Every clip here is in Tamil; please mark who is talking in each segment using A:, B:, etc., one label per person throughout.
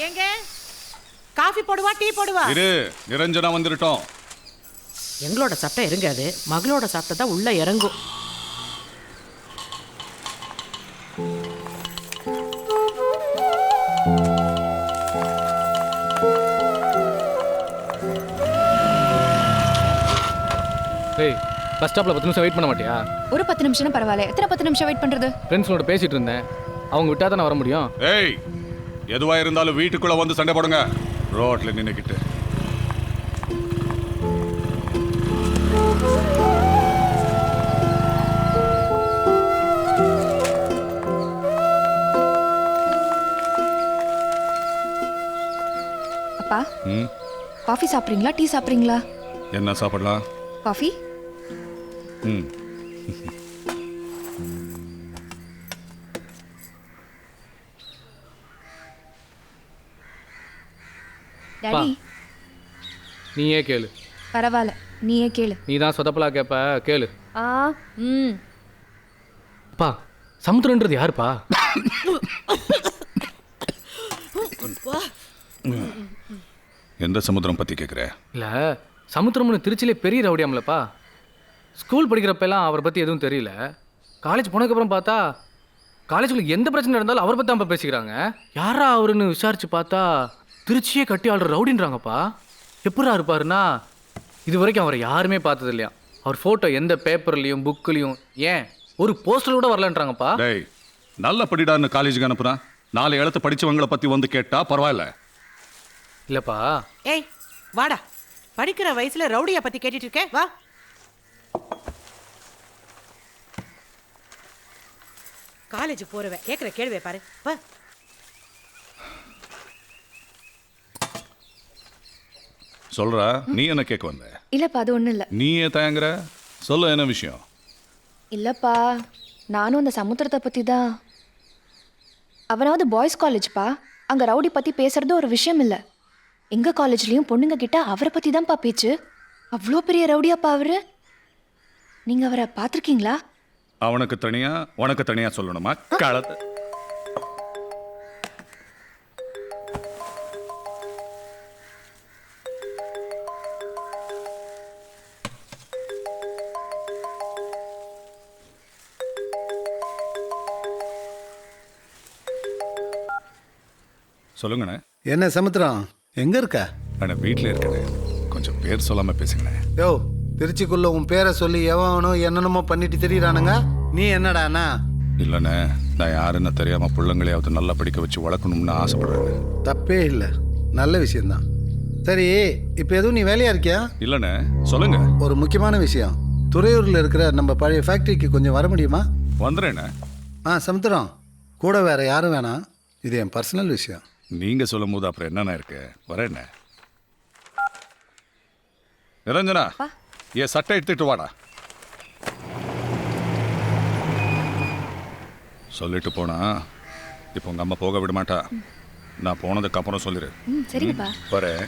A: ஏங்க காஃபி போடுவா டீ போடுவா?
B: இரு, நிரஞ்சனா வந்துட்டோம்.
A: எங்களோட சாப்பிட்டா இறங்காது, மகளோட சாப்பிட்டா தான் உள்ள இறங்கும்.
C: ஏய், பஸ் ஸ்டாப்ல 10 நிமிஷம் வெயிட் பண்ண மாட்டியா?
D: ஒரு 10 நிமிஷம் பரவாயில்ல. எத்தனை 10 நிமிஷம் வெயிட் பண்றது?
C: ஃப்ரெண்ட்ஸோட பேசிட்டு இருந்தேன். அவங்க விட்டா தான் நான் வர முடியும்.
B: ஏய், எதுவா இருந்தாலும் வீட்டுக்குள்ள வந்து சண்டை போடுங்க. ரோட்ல நின்னுக்கிட்டு.
D: அப்பா, காஃபி சாப்பிட்றீங்களா டீ சாப்பிட்றீங்களா?
B: என்ன சாப்பிடலாம்?
D: காஃபி.
B: ம்.
D: டாடி,
C: நீயே கேளு.
D: பரவாயில்ல, நீயே கேளு.
C: நீ தான் சொதப்பலா கேப்ப, கேளு.
D: ஆ, ம்.
C: அப்பா, சமுத்திரன்றது யாருப்பா?
B: எந்த சமுத்திரம் பத்தி கேக்குற?
C: இல்ல, சமுத்திரம்னு திருச்சியிலே பெரிய ரவுடியாமலப்பா. ஸ்கூல் படிக்கிறப்பெல்லாம் அவரை பத்தி எதுவும் தெரியல. காலேஜ் போனதுக்கப்புறம் பார்த்தா காலேஜுக்குள்ள எந்த பிரச்சனை நடந்தாலும் அவரை பற்றி தான் பேசிக்கிறாங்க. யாரா அவருன்னு விசாரிச்சு பார்த்தா திருச்சியே கட்டி ஆள்ற ரவுடின்றாங்கப்பா. எப்படா இருப்பாருன்னா, இது வரைக்கும் அவரை யாருமே பார்த்தது இல்லையா. அவர் ஃபோட்டோ எந்த பேப்பர்லையும் புக்குலையும், ஏன் ஒரு போஸ்டர் கூட வரலன்றாங்கப்பா.
B: டேய், நல்ல படிடான்னு காலேஜுக்கு அனுப்புனா 4 எழுத்து படிச்சவங்களை பத்தி வந்து கேட்டா பரவாயில்ல.
C: இல்லப்பா.
A: ஏய் வாடா, படிக்கிற வயசுல ரவுடியா பத்தி கேட்டுட்டு இருக்கே, வா. காலேஜ் போறவ கேக்குற கேள்வியை பாரு, வா.
B: சொல்றா, நீ என்ன கேட்க வந்த?
D: இல்லப்பா, அது ஒன்றும் இல்லை.
B: நீ ஏன் தயங்குற? சொல்ல, என்ன விஷயம்?
D: இல்லப்பா, நானும் அந்த சமுத்திரத்தை பற்றி தான். அவனாவது பாய்ஸ் காலேஜ்ப்பா. அங்கே ரவுடி பற்றி பேசுறது ஒரு விஷயம் இல்லை. எங்கள் காலேஜ்லேயும் பொண்ணுங்க கிட்ட அவரை பற்றி தான்ப்பா பேச்சு. அவ்வளோ பெரிய ரவுடியாப்பா அவரு. நீங்கள் அவரை பார்த்துருக்கீங்களா?
B: அவனுக்கு தனியா உனக்கு தனியா சொல்லணுமா? களத்து சொல்லுங்கண்ணே.
E: என்ன சமுத்திரம், எங்க இருக்க?
B: அண்ணா, வீட்டில் இருக்கண்ணே. கொஞ்சம் பேர் சொல்லாம பேசுங்கண்ணே.
E: யோ, திருச்சிக்குள்ள உன் பேரை சொல்லி எவனோ என்னென்னமோ பண்ணிட்டு திரியிறானுங்க. நீ என்னடாண்ணா?
B: இல்லைண்ணே, நான் யாருன்னு தெரியாம பிள்ளைங்களையாவது நல்லா படிக்க வச்சு வளர்க்கணும்னு ஆசைப்படுறேன்.
E: தப்பே இல்லை, நல்ல விஷயம்தான். சரி, இப்போ எதுவும் நீ வேலையா இருக்கியா?
B: இல்லைண்ணே, சொல்லுங்க.
E: ஒரு முக்கியமான விஷயம். துறையூரில் இருக்கிற நம்ம பழைய ஃபேக்ட்ரிக்கு கொஞ்சம் வர முடியுமா?
B: வந்துடுறேண்ணே.
E: சமுத்திரம், கூட வேற யாரும் வேணாம். இது என் பர்சனல் விஷயம்.
B: நீங்க சொல்லும் போது அப்புறம் என்னண்ணா இருக்கு? வரேண்ணே. நிரஞ்சனா, என் சட்டை எடுத்துட்டு வாடா. சொல்லிட்டு போனா இப்போ உங்க அம்மா போக விட மாட்டா. நான் போனதுக்கு அப்புறம் சொல்லிடு.
D: சரிங்கப்பா.
B: வரேன்.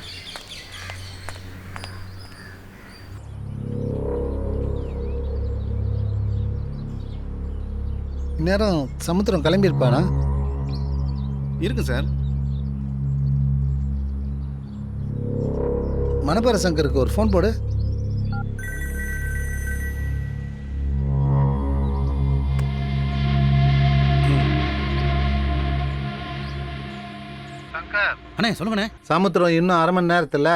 E: இந்நேரம் சமுத்திரம் கிளம்பியிருப்பானா?
F: இருக்கு சார்.
E: மணப்பாற சங்கருக்கு ஒரு ஃபோன் போடு.
F: அண்ணே சொல்லுங்கண்ணே.
E: சமுத்திரம் இன்னும் 1/2 மணி நேரத்தில்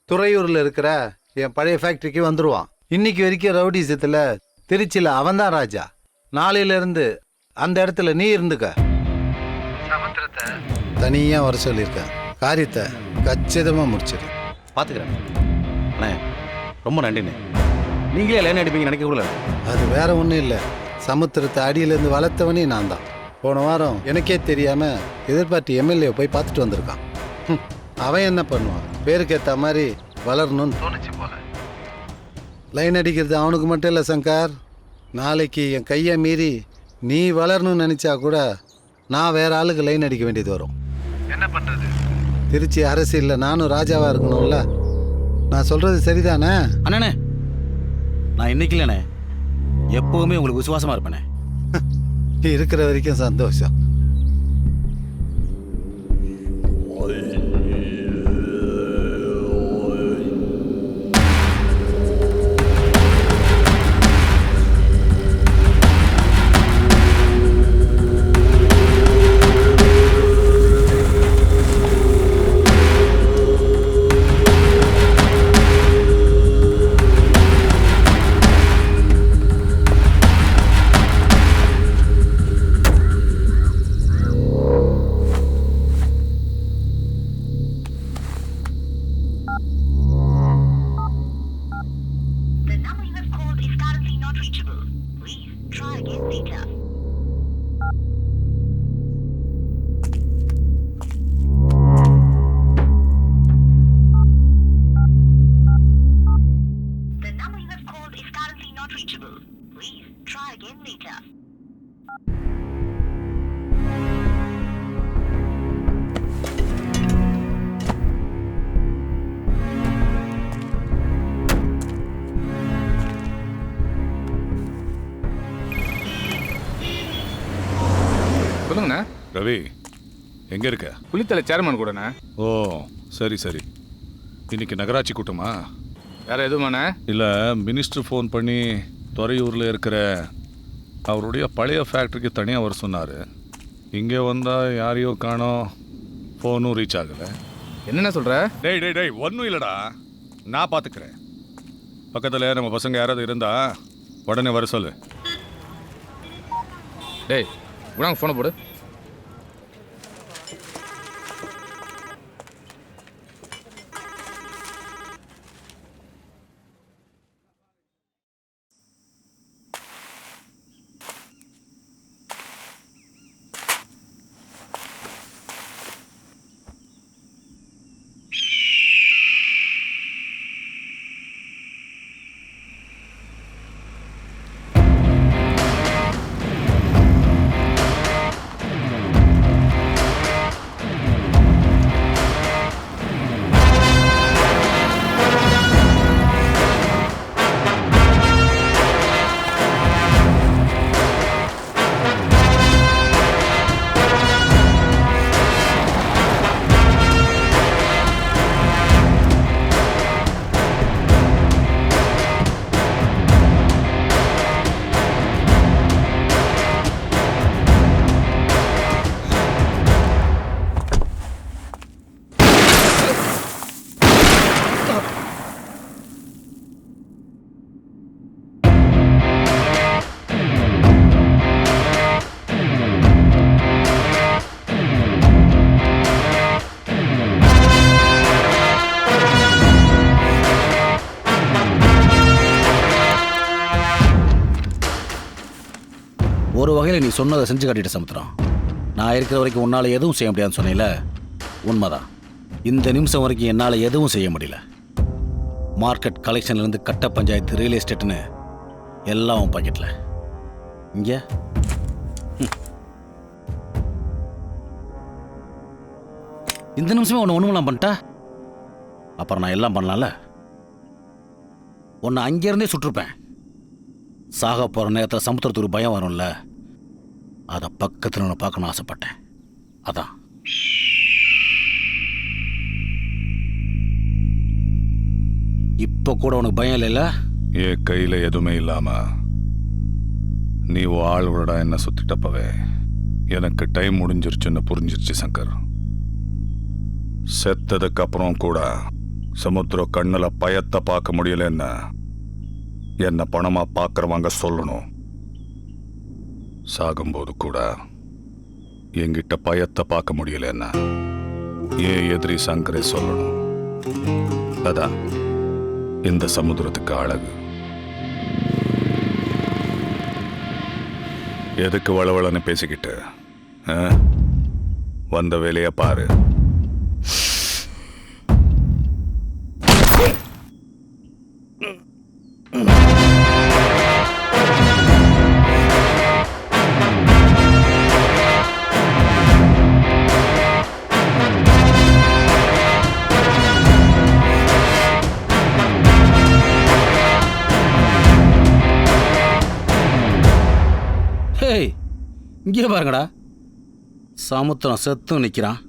E: துறையூரில் இருக்கிற என் பழைய ஃபேக்ட்ரிக்கு வந்துடுவான். இன்னைக்கு வரைக்கும் ரவுடிசத்தில் திருச்சியில் அவன்தான் ராஜா. நாளையிலேருந்து அந்த இடத்துல நீ இருந்துக்க. சமுத்திரத்தை தனியாக வர சொல்லியிருக்கேன். காரியத்தை கச்சிதமாக முடிச்சிடு.
F: பார்த்துக்கிறேன் அண்ணே. ரொம்ப நன்றிண்ணே. நீங்களே லைன் அடிப்பீங்க நினைக்க கூட.
E: அது வேற ஒன்றும் இல்லை. சமுத்திரத்தை அடியிலேருந்து வளர்த்தவனே நான் தான். போன வாரம் எனக்கே தெரியாமல் எதிர்பார்த்து எம்எல்ஏ போய் பார்த்துட்டு வந்திருக்கான். அவன் என்ன பண்ணுவான்? பேருக்கு ஏற்ற மாதிரி வளரணும்னு தோணுச்சு போல. லைன் அடிக்கிறது அவனுக்கு மட்டும் இல்லை சங்கர். நாளைக்கு என் கையை மீறி நீ வளரணும்னு நினச்சா கூட நான் வேற ஆளுக்கு லைன் அடிக்க வேண்டியது வரும். என்ன பண்ணுறது? திருச்சி அரசியலில் நானும் ராஜாவாக இருக்கணும்ல. நான் சொல்கிறது சரிதானே?
F: அண்ணே, நான் இன்னைக்கு இல்லைண்ணே, எப்போவுமே உங்களுக்கு விசுவாசமாக இருப்பேனே.
E: இருக்கிற வரைக்கும் சந்தோஷம்.
B: ரவி எங்கே இருக்க?
C: புலித்தலை சேர்மன் கூடண்ணே.
B: ஓ சரி சரி. இன்னைக்கு நகராட்சி கூட்டமா?
C: வேற எதுவுமாண்ணே?
B: இல்லை, மினிஸ்டர் ஃபோன் பண்ணி துறையூரில் இருக்கிற அவருடைய பழைய ஃபேக்ட்ரிக்கு தனியாக வர சொன்னார். இங்கே வந்தால் யாரையோ காணோம், ஃபோனும் ரீச் ஆகலை.
C: என்னென்ன சொல்கிற?
B: டேய் டேய் டேய், ஒன்றும் இல்லைடா, நான் பார்த்துக்கிறேன். பக்கத்தில் நம்ம பசங்க யாராவது இருந்தா உடனே வர சொல்லு.
C: டேய் உனக்கு ஃபோனை போடு.
F: ஒரு வகையில் நீ சொன்னதை செஞ்சு காட்டிட்ட சமுத்திரம். நான் இருக்கிற வரைக்கும் உன்னால் எதுவும் செய்ய முடியாதுன்னு சொன்னேன்ல, உண்மைதான். இந்த நிமிஷம் வரைக்கும் என்னால் எதுவும் செய்ய முடியல. மார்க்கெட் கலெக்ஷன்லேருந்து கட்ட பஞ்சாயத்து, ரியல் எஸ்டேட்டுன்னு எல்லாம் உன் பாக்கெட்டில். இங்கே இந்த நிமிஷமே உன்னை ஒன்றுமெல்லாம் பண்ணிட்டா அப்புறம் நான் எல்லாம் பண்ணலாம்ல. உன்னை அங்கேருந்தே சுட்டிருப்பேன். சாக போகிற நேரத்தில் சமுத்திரத்துக்கு ஒரு பயம் வரும்ல, அதை பக்கத்தில் நான் பார்க்கணும்னு ஆசைப்பட்டேன். அதான் இப்போ கூட உனக்கு பயம் இல்லைல்ல?
B: என் கையில் எதுவுமே இல்லாமல் நீ ஆளோட என்ன சுத்திட்டப்பவே எனக்கு டைம் முடிஞ்சிருச்சுன்னு புரிஞ்சிருச்சு சங்கர். செத்ததுக்கு அப்புறம் கூட சமுத்திரம் கண்ணில் பயத்தை பார்க்க முடியலன்னு என்ன பணமா பார்க்குறவங்க சொல்லணும். சாகும்போது கூட என்கிட்ட பயத்தை பார்க்க முடியலன்னா ஏன் எதிரி சங்கரே சொல்லணும். அதான் இந்த சமுத்திரத்துக்கு அழகு. எதுக்கு வளவளன்னு பேசிக்கிட்டு வந்த வேலையை பாரு.
F: இங்கே பாருங்கடா, சமுத்திரம் செத்து நிற்கிறான்.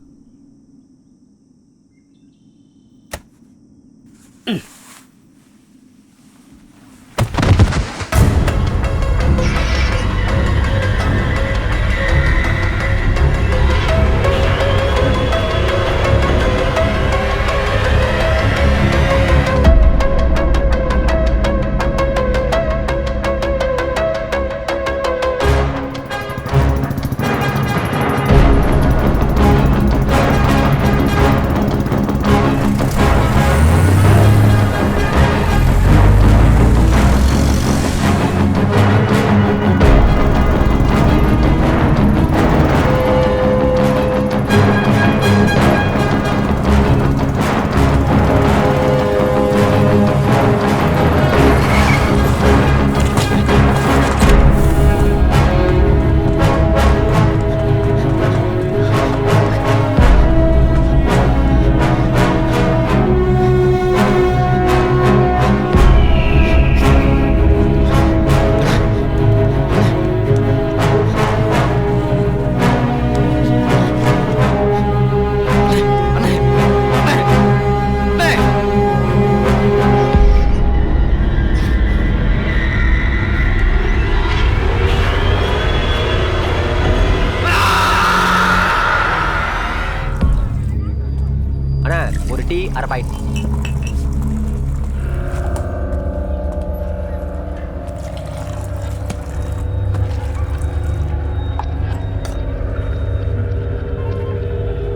G: அரை பாயிண்ட்.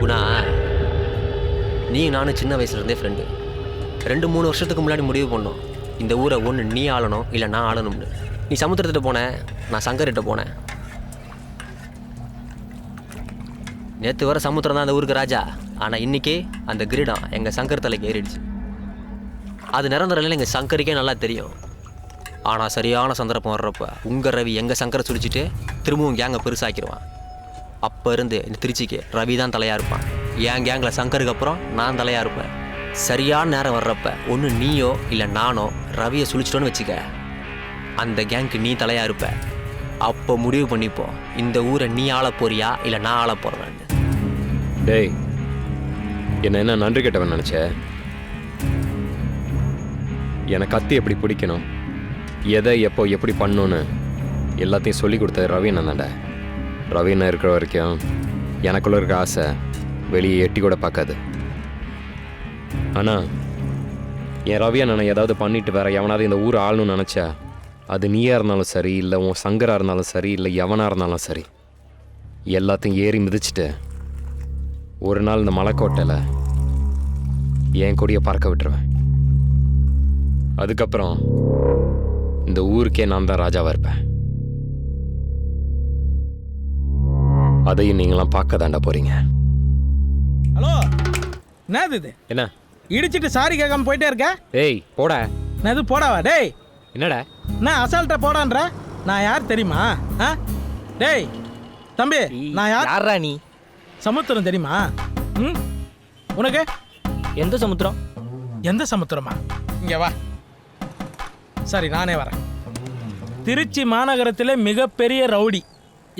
G: குணா, நீ நானும் சின்ன வயசுலேருந்தே ஃப்ரெண்டு. 2-3 வருஷத்துக்கு முன்னாடி முடிவு பண்ணோம், இந்த ஊரை ஒன்று நீ ஆளணும் இல்லை நான் ஆளணும்னு. நீ சமுத்திரத்திட்ட போனேன், நான் சங்கர்கிட்ட போனேன். நேற்று வர சமுத்திரம் தான் அந்த ஊருக்கு ராஜா. ஆனால் இன்றைக்கி அந்த கிரீடம் எங்கள் சங்கர் தலைக்கு ஏறிடுச்சு. அது நிரந்தரம் எங்கள் சங்கருக்கே நல்லா தெரியும். ஆனால் சரியான சந்தர்ப்பம் வர்றப்ப உங்கள் ரவி எங்கள் சங்கரை சுழிச்சிட்டு திரும்பவும் கேங்கை பெருசாக்கிடுவான். அப்போ இருந்து இந்த திருச்சிக்கு ரவி தான் தலையாக இருப்பான். என் கேங்கில் சங்கருக்கு அப்புறம் நான் தலையாக இருப்பேன். சரியான நேரம் வர்றப்ப ஒன்று நீயோ இல்லை நானோ ரவியை சுழிச்சிட்டோன்னு வச்சுக்க, அந்த கேங்க்கு நீ தலையாக இருப்ப. அப்போ முடிவு பண்ணிப்போம், இந்த ஊரை நீ ஆள போறியா இல்லை நான் ஆள போகிறேன்னு.
H: டேய், என்ன நன்றி கேட்டவன் நினச்ச? எனக்கு கத்தி எப்படி பிடிக்கணும், எதை எப்போ எப்படி பண்ணணுன்னு எல்லாத்தையும் சொல்லி கொடுத்தது ரவி அண்ணன் தான்டா. ரவி அண்ணன் இருக்கிற வரைக்கும் எனக்குள்ள இருக்க ஆசை வெளியே எட்டி கூட பார்க்காது. ஆனால் என் ரவி அண்ணனை ஏதாவது பண்ணிட்டு வேற எவனாவது இந்த ஊர் ஆளணும்னு நினச்சா, அது நீயாக இருந்தாலும் சரி, இல்லை உன் சங்கராக இருந்தாலும் சரி, இல்லை எவனாக இருந்தாலும் சரி, எல்லாத்தையும் ஏறி மிதிச்சுட்டு ஒரு நாள் இந்த மலைக்கோட்டையில் என் கொடியை பறக்க விட்டுருவேன். அதுக்கப்புறம் இந்த ஊருக்கே நான் தான் ராஜாவாக இருப்பேன். அதையும் நீங்களாம் பார்க்க தாண்டா போறீங்க.
I: ஹலோ, என்னது இது?
H: என்ன
I: இடிச்சிட்டு சாரி கேட்காம போயிட்டே இருக்க?
H: டேய் போடா.
I: என்னது போடாவா? டேய்
H: என்னடா
I: நான் அசால்ட்டா போடான்ற? நான் யார் தெரியுமா? ஆ டேய் தம்பி, நான்
G: யாரா நீ?
I: சமுத்திரம் தெரியுமா? ம், உனக்கு
G: எந்த சமுத்திரம்?
I: எந்த சமுத்திரமா? இங்கே வா. சரி, நானே வரேன். திருச்சி மாநகரத்தில் மிகப்பெரிய ரவுடி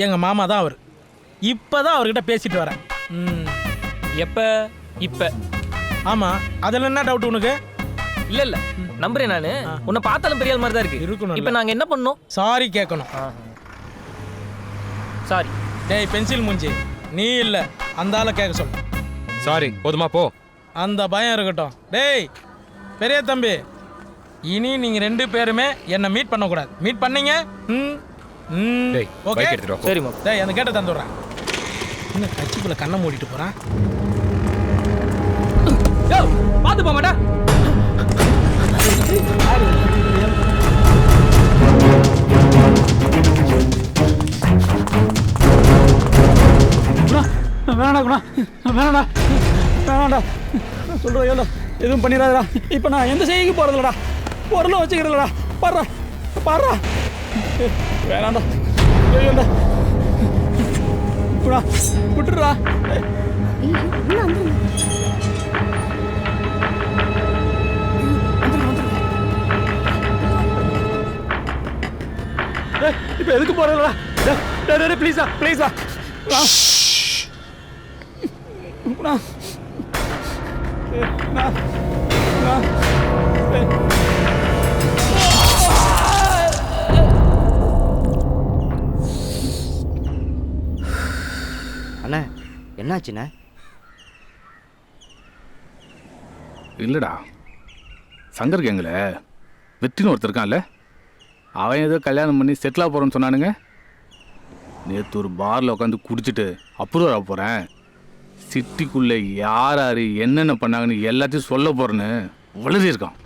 I: எங்கள் மாமா தான் அவர். இப்போ தான் அவர்கிட்ட பேசிட்டு வரேன்.
G: எப்ப? இப்ப?
I: ஆமாம், அதில் என்ன டவுட் உனக்கு?
G: இல்ல இல்ல, நம்புறேன் நானு. உன்னை பார்த்தாலும் பெரிய ஆள் மாதிரி தான் இருக்கு.
I: இருக்கணும்.
G: இப்போ நாங்க என்ன பண்ணோம்?
I: சாரி கேட்கணும்.
G: சாரி.
I: டேய் பென்சில் மூஞ்சி, நீ இல்லை, அந்த ஆளை கேட்க சொல்லு.
H: சாரி போதுமா போ.
I: அந்த பயம் இருக்கட்டும். டேய் பெரிய தம்பி, இனி நீங்கள் 2 பேருமே என்னை மீட் பண்ணக்கூடாது. மீட் பண்ணீங்க
H: டேய்
I: ஓகே.
H: பைக் எடுத்துட்டு வா.
G: சரிம்மா.
I: டேய் அந்த கேட்டை தந்துடுறேன். இன்னும் கட்சிக்குள்ளே கண்ணை மூடிட்டு போகிறான்.
G: பார்த்து போக மாட்டா.
J: வேணாடா குணா, வேணாடா வேணாடா சொல்கிறா எவ்வளோ எதுவும் பண்ணிடாதடா. இப்போ நான் எந்த செய்திக்கு போகிறதில்லடா, பொருளும் வச்சுக்கிறதில்லடா. பாடுறா பாடுறா, வேணாண்டா ஐயோண்டா குணா, விட்டுடுறா. இப்போ எதுக்கு போகிறதில்லடா? டே ப்ளீஸா ப்ளீஸா குணா.
G: அண்ணா என்னாச்சுண்ணே?
K: இல்லைடா, சங்கர் கேங்கில் வெற்றின்னு ஒருத்தர் இருக்கான்ல, அவன் ஏதோ கல்யாணம் பண்ணி செட்டிலாக போகிறோன்னு சொன்னானுங்க. நேற்று ஒரு பாரில் உட்காந்து குடிச்சிட்டு அப்ரூவ் ஆக போகிறேன், சிட்டிக்குள்ளே யார் யார் என்னென்ன பண்ணாங்கன்னு எல்லாத்தையும் சொல்ல போகிறேன்னு வளரி இருக்கான்.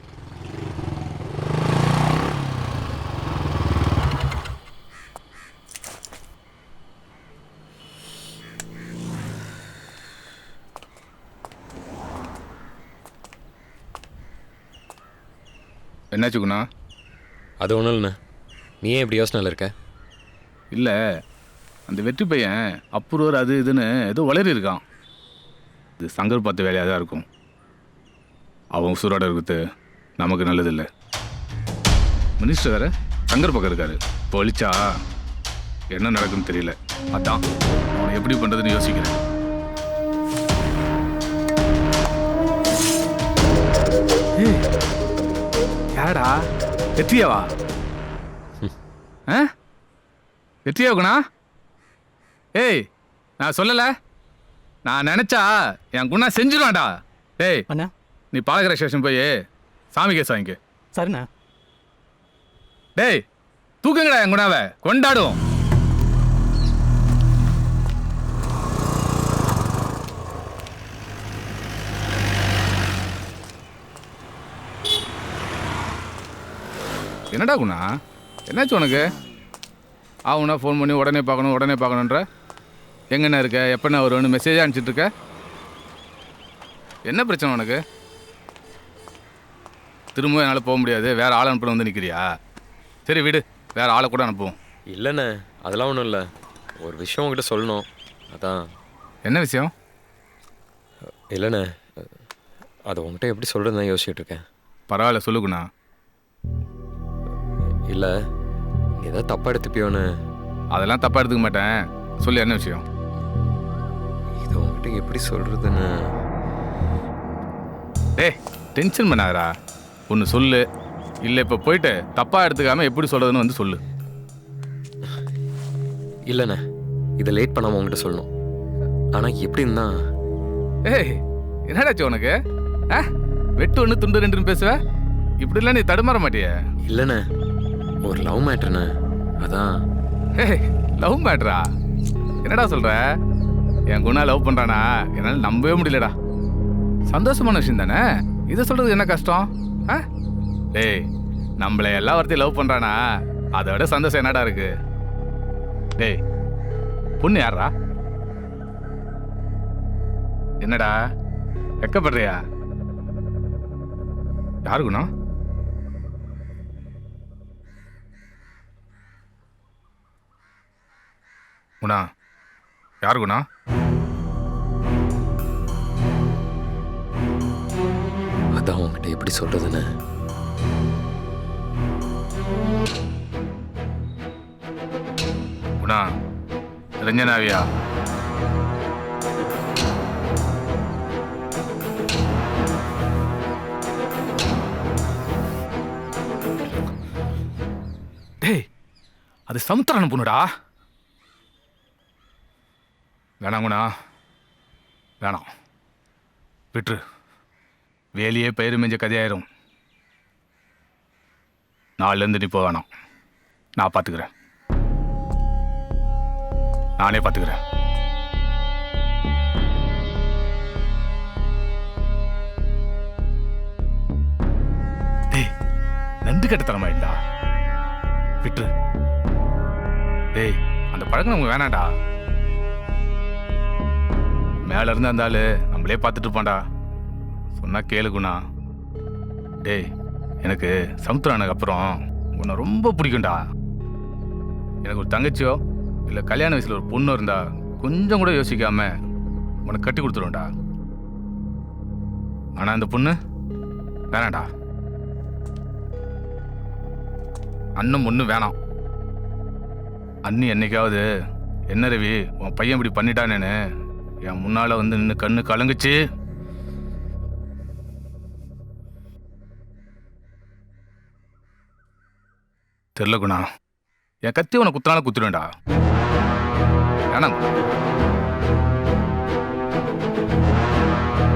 K: என்னாச்சுக்குண்ணா?
H: அது ஒன்றும் இல்லைண்ணா. நீ ஏன் இப்படி யோசனையில் இருக்க?
K: இல்லை, அந்த வெற்றி பையன் அப்ரூவர் அது இதுன்னு ஏதோ வளரி இருக்கான். இது சங்கர் பார்த்த வேலையாக தான் இருக்கும். அவன் உசுரோட இருக்கிறது நமக்கு நல்லதில்லை. மினிஸ்டர் வேறு சங்கர் பக்கம் இருக்காரு. பொழிச்சா என்ன நடக்குன்னு தெரியல. அதான் அவனை எப்படி பண்ணுறதுன்னு யோசிக்கிறேன். யாரடா? வெற்றியாவா? வெற்றியா குணா? ஏய், நான் சொல்லலை, நான் நினச்சா என் குணா செஞ்சிருவான்டா. ஏய்
J: அண்ணா
K: நீ பாலகர ஸ்டேஷன் போய் சாமி கேஸ் வாங்கிக்க.
J: சரிண்ணா.
K: டேய் தூக்குங்கடா என் குணாவை கொண்டாடும். என்னடா குணா, என்னாச்சு உனக்கு? ஆகுனா ஃபோன் பண்ணி உடனே பார்க்கணுன்ற. எங்கண்ணா இருக்க, எப்பண்ணா வருவேன்னு மெசேஜாக அனுப்பிச்சிட்டு இருக்க? என்ன பிரச்சனை உனக்கு? திரும்ப என்னால் போக முடியாது, வேறு ஆள் அனுப்பணும் வந்து நிற்கிறியா? சரி விடு, வேறு ஆளை கூட அனுப்புவோம்.
H: இல்லைண்ணே, அதெல்லாம் ஒன்றும் இல்லை. ஒரு விஷயம் உங்ககிட்ட சொல்லணும், அதான்.
K: என்ன விஷயம்?
H: இல்லைண்ணே, அது உங்ககிட்ட எப்படி சொல்கிறதுன்னு தான் யோசிச்சுட்டு இருக்கேன்.
K: பரவாயில்ல சொல்லுக்குண்ணா.
H: இல்லை, ஏதோ தப்பாக எடுத்துப்பியோன்னு.
K: அதெல்லாம் தப்பாக எடுத்துக்க மாட்டேன், சொல்லு என்ன விஷயம்?
H: இது உங்ககிட்ட எப்படி சொல்கிறதுன்னு.
K: டேய் டென்ஷன் பண்ணாதடா, ஒன்று சொல்லு. இல்லை இப்போ போயிட்டு தப்பாக எடுத்துக்காமல் எப்படி சொல்கிறதுன்னு வந்து சொல்லு.
H: இல்லைண்ணே, இதை லேட் பண்ணாமல் உங்ககிட்ட சொல்லணும். ஆனால் எப்படின்னா,
K: ஏய் என்னடாச்சு உனக்கு? வெட்டு ஒன்று துண்டு ரெண்டுன்னு பேசுவ, இப்படிலாம் நீ தடுமாற மாட்டிய?
H: இல்லைண்ணே, ஒரு லவ் மேட்ருண்ணே, அதான்.
K: ஏய் லவ் மேட்ரா? என்னடா சொல்கிற? என் குணா லவ் பண்ணுறானா? என்னால் நம்பவே முடியலடா. சந்தோஷமான விஷயம் தானே, இதை சொல்கிறது என்ன கஷ்டம்? டேய் நம்மளை எல்லா வார்த்தையும் லவ் பண்ணுறானா, அதை விட சந்தோஷம் என்னடா இருக்கு? டேய் பொண்ணு யாரா? என்னடா வெக்கப்படுறியா? யாரு குணா? குணா யாரு குணா?
H: அதான் உங்ககிட்ட எப்படி சொல்கிறதுன்னு.
K: குணா ரஞ்சனாவியா? டேய் அது சமுத்திரான பொண்ணுடா. வேணாம் குணா வேணாம், விட்டுரு. வேலையே பயிர் மெஞ்ச கதையாயிரும். நாளிலேருந்து நீ போக வேணாம், நான் பார்த்துக்கிறேன், நானே பார்த்துக்கிறேன். டேய் நண்டு கட்டத்தனமா இல்லா, விட்டுரு. டேய் அந்த பழக்கம் நமக்கு வேணாண்டா. மேல இருந்து அந்த ஆளு நம்மளே பார்த்துட்டு இருப்பான்டா, சொன்னா கேளுக்குண்ணா. டேய் எனக்கு சமுத்திரானுக்கு அப்புறம் உன்னை ரொம்ப பிடிக்கும்டா. எனக்கு ஒரு தங்கச்சியோ இல்லை கல்யாண வயசில் ஒரு பொண்ணு இருந்தா கொஞ்சம் கூட யோசிக்காம உனக்கு கட்டி கொடுத்துருவோம்டா. ஆனால் அந்த பொண்ணு வேணாண்டா, அண்ணன் பொண்ணு வேணாம். அண்ணி என்னைக்காவது என்ன ரவி உன் பையன் இப்படி பண்ணிட்டானேன்னு என் முன்னால் வந்து நின்று கண்ணு கலங்குச்சு. தெரியல குணா, என் கத்தி உன குத்தினால குத்துருவேன்டா. வேணாம்,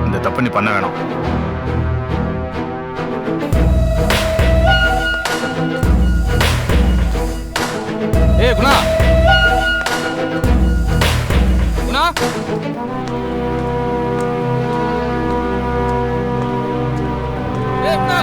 K: இந்த தப்பு நீ பண்ண வேணாம். ஏய் குணா, குணா ஏய் குணா.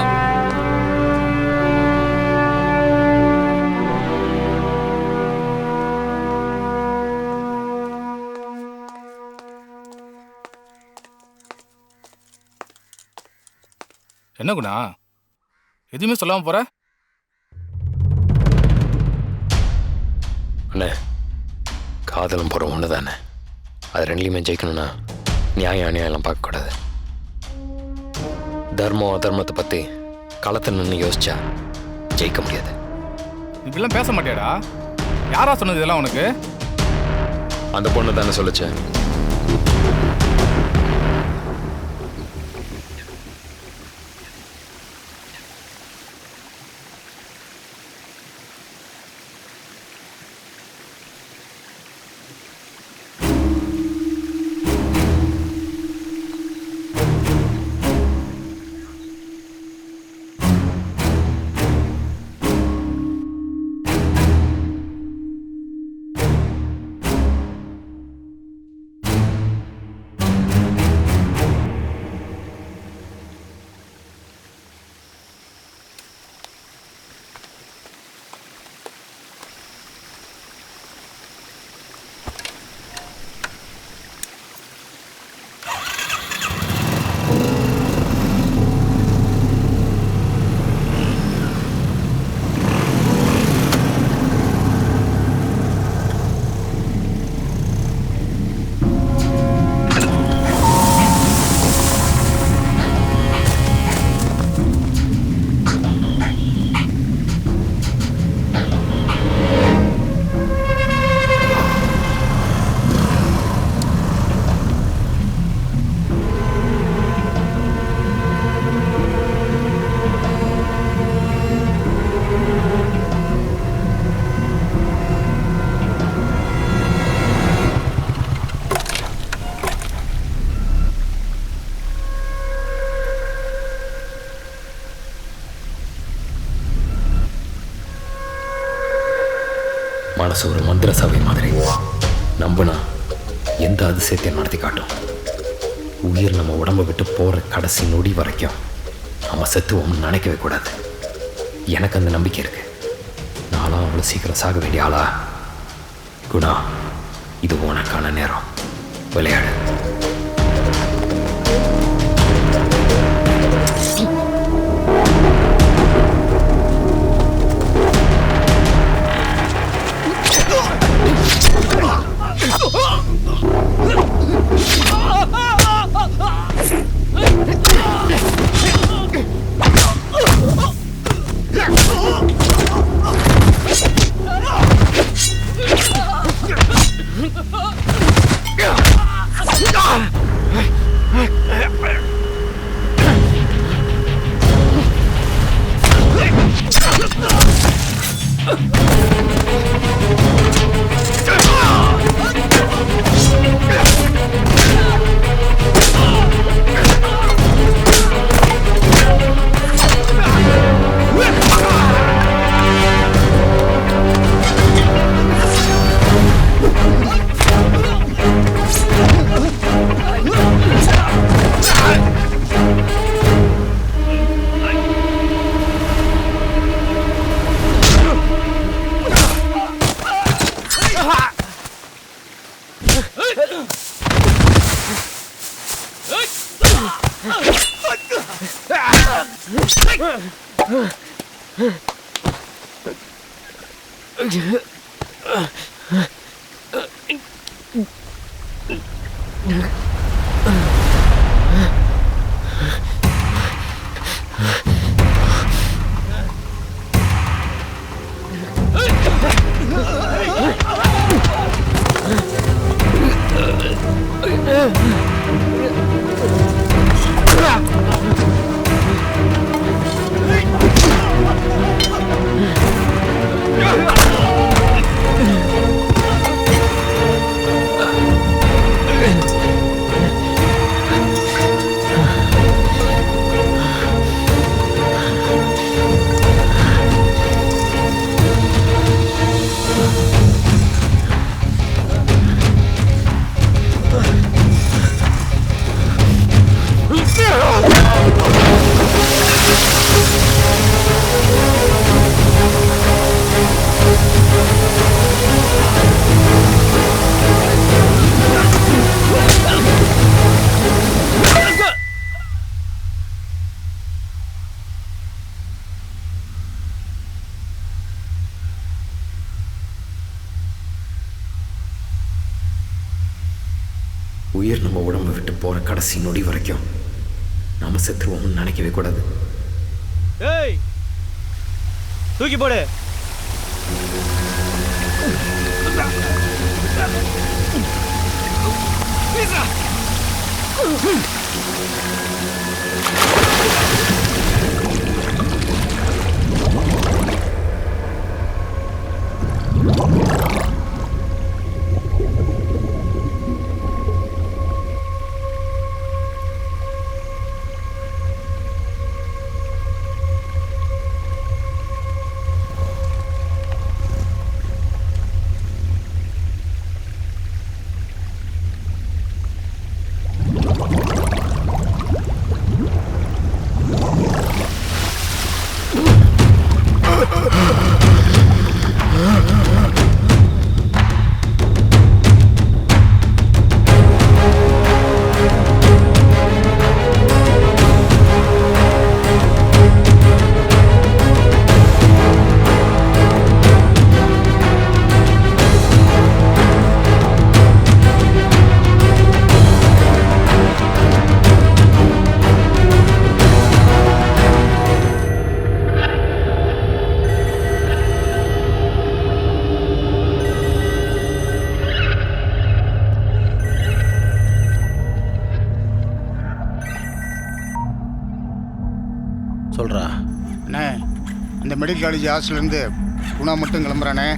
K: என்ன குணா எதுவுமே சொல்லாம போற?
H: அண்ணே, காதலும் போகிற ஒன்று தானே, அது ரெண்டுலையுமே ஜெயிக்கணும்னா நியாயம் அநியாயம்லாம் பார்க்கக்கூடாது. தர்மம் அதர்மத்தை பற்றி களத்தில் நின்று யோசிச்சா ஜெயிக்க முடியாது.
K: இப்படிலாம் பேச மாட்டியாடா? யாரா சொன்னது இதெல்லாம் உனக்கு?
H: அந்த பொண்ணு தானே சொல்லுச்சேன். மனசு ஒரு மந்திர சபை மாதிரி. நம்பினா எந்த அதிசயத்தையும் நடத்தி காட்டும். உயிர் நம்ம உடம்பை விட்டு போகிற கடைசி நொடி வரைக்கும் நம்ம செத்துவோம்னு நினைக்கவே கூடாது. எனக்கு அந்த நம்பிக்கை இருக்கு. நானும் அவ்வளோ சீக்கிரம் சாக வேண்டிய ஆளா? குணா, இது உனக்கான நேரம். விளையாடு. உயிர் நம்ம உடம்பை விட்டு போகிற கடைசி நொடி வரைக்கும் நாம் செத்துருவோம்னு நினைக்கவே கூடாது.
J: ஏய், தூக்கி போடு.
F: சொல்கிறா
L: அண்ணே, இந்த மெடிக்கல் காலேஜ் ஹாஸ்டல்லேருந்து குணா மட்டும் கிளம்புறானே.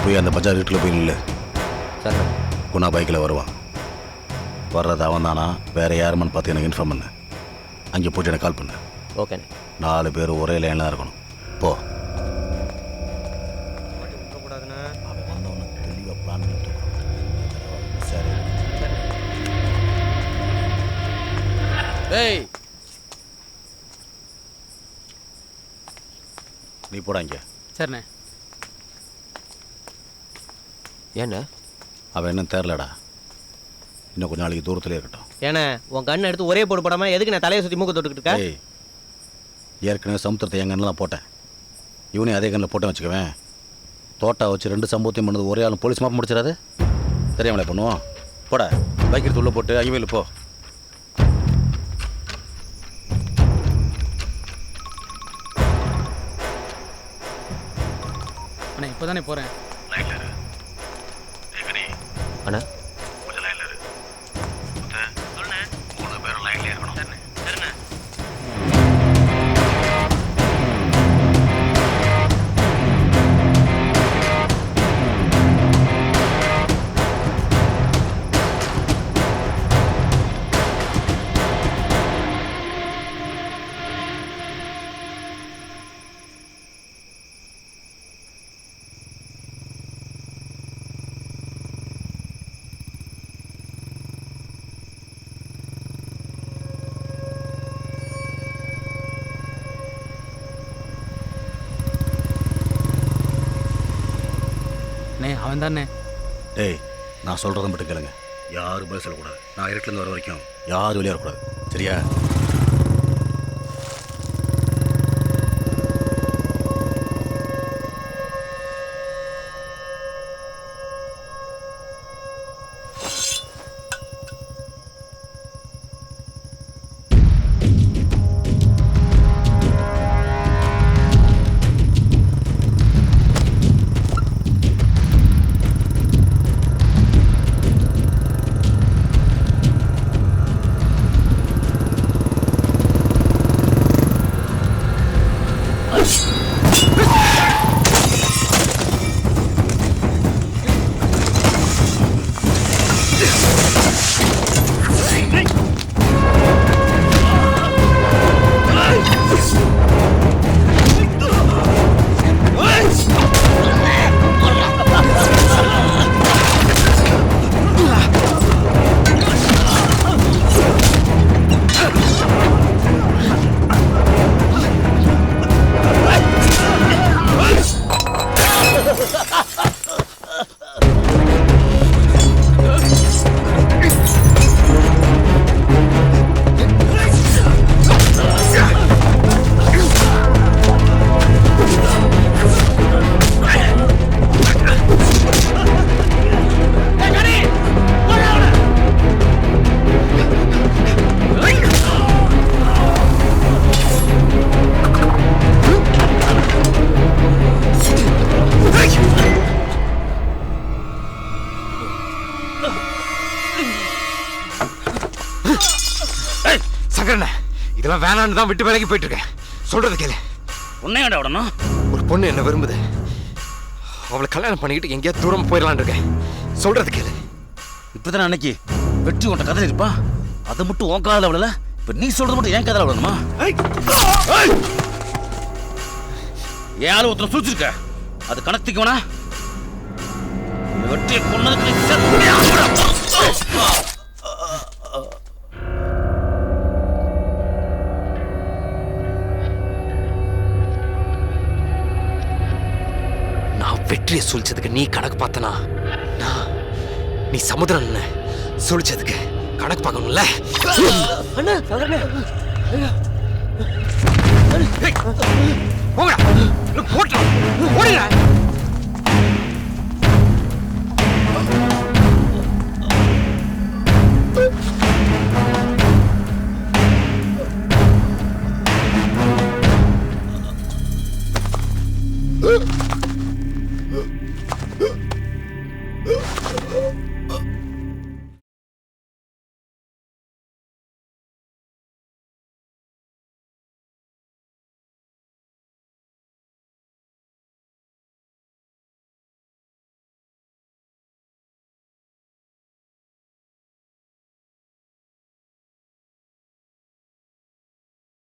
F: போய் அந்த பஜார் வீட்டில் போய் நில்லு.
G: சார்
F: குணா பைக்கில் வருவான். வர்றது அவன் தானா வேற யாருமான்னு பார்த்து எனக்கு இன்ஃபார்ம் பண்ணு. அங்கே போய்ட்டு எனக்கு கால் பண்ணு.
G: ஓகேண்ணே.
F: 4 பேர் ஒரே லைனில் இருக்கணும். போ. அவன் வந்தவொன்னு தெளிவாக பிளான் பண்ணி சரி. ஏய் நீ போடா இங்கே.
J: சரிண்ணே.
G: ஏண்ணே?
F: அவன் என்ன தெரிலடா. இன்னும் கொஞ்ச நாளைக்கு தூரத்துலேயே இருக்கட்டும்.
G: ஏண்ணே உன் கண்ணை எடுத்து ஒரே போட்டு போடாமல் எதுக்கு நான் தலையை சுற்றி மூக்க தொட்டுக்கிட்டு இருக்கேன்?
F: ஏய் ஏற்கனவே சமுத்திரத்தை என் கண்ணில் போட்டேன். இவனையும் அதே கண்ணில் போட்டேன் வச்சுக்குவேன். தோட்டா வச்சு 2 சம்பவத்தையும் பண்ணது ஒரே ஆளும் போலீஸ் மாப்ப முடிச்சிடாது. தெரியாமலே பண்ணுவோம். போட பைக் எடுத்து உள்ளே போட்டு அங்கே போ.
J: அண்ணா இப்போ தானே போகிறேன்.
G: அண்ணா
J: அவன் தானே.
F: டேய் நான் சொல்கிறத மட்டும் கேளுங்க. யாரும் பதில் சொல்லக்கூடாது. நான் இருட்டிலேருந்து வர வரைக்கும் யாரும் வெளியே வரக்கூடாது. சரியா?
M: சங்கரண்ண இதெல்லாம் வேணான்னு தான் விட்டு விலகி போயிட்டு இருக்கேன். சொல்றது கேளு.
F: உன்னையோட விடணும்.
M: ஒரு பொண்ணு என்ன விரும்புது. அவளை கல்யாணம் பண்ணிக்கிட்டு எங்கேயாவது தூரம் போயிடலான் இருக்கேன். சொல்றது கேளு.
F: இப்பதானே அன்னைக்கு வெற்றி உன்ட்ட கதை இருப்பா. அதை மட்டும் உன் காதில் விடல. இப்ப நீ சொல்றது மட்டும் என் காதில் விடணுமா? என் ஆளு ஒருத்தனை சூச்சிருக்க. அது கணக்கு வேணா. வெற்றியை கொன்னதுக்கு நீ
M: வெற்றியை சொல்லிச்சதுக்கு நீ கணக்கு பார்த்தனா, நீ சமுத்திரம் சொல்லிச்சதுக்கு கணக்கு பார்க்கணும்ல. போங்கடா.